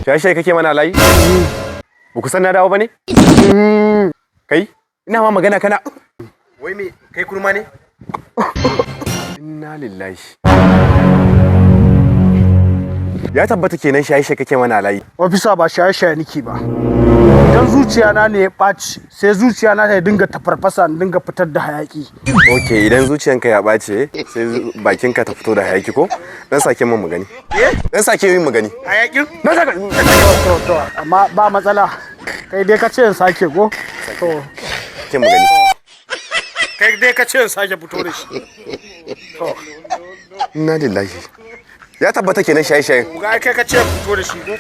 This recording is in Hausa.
Shaye-shaye kake mana layi? Ba ku san na dawo ba ne? Kai? Ina ma magana kana. Wai me kai kurma ne? Inna lillahi. Ya tabbata kenan shaye-shaye kake mana layi. Ofisa ba shaye-shaye niki ba. Idan zuciya na ne ya ɓaci sai zuciya na ta dinga tafarfasa dinga fitar da hayaki. Okay, idan zuciyanka ya ɓace sai bakinka ta fito da hayaki ko? Dan sake min magani. Dan sake min magani. Hayakin? Na saka. To amma ba matsala. Kai dai ka ce in sake ko? To. Ke magani. Kai dai ka ce in sake fito da shi. To. Inna lillahi. Ya tabbata kenan shaye-shaye. Ga kai ka ce fito da shi ko?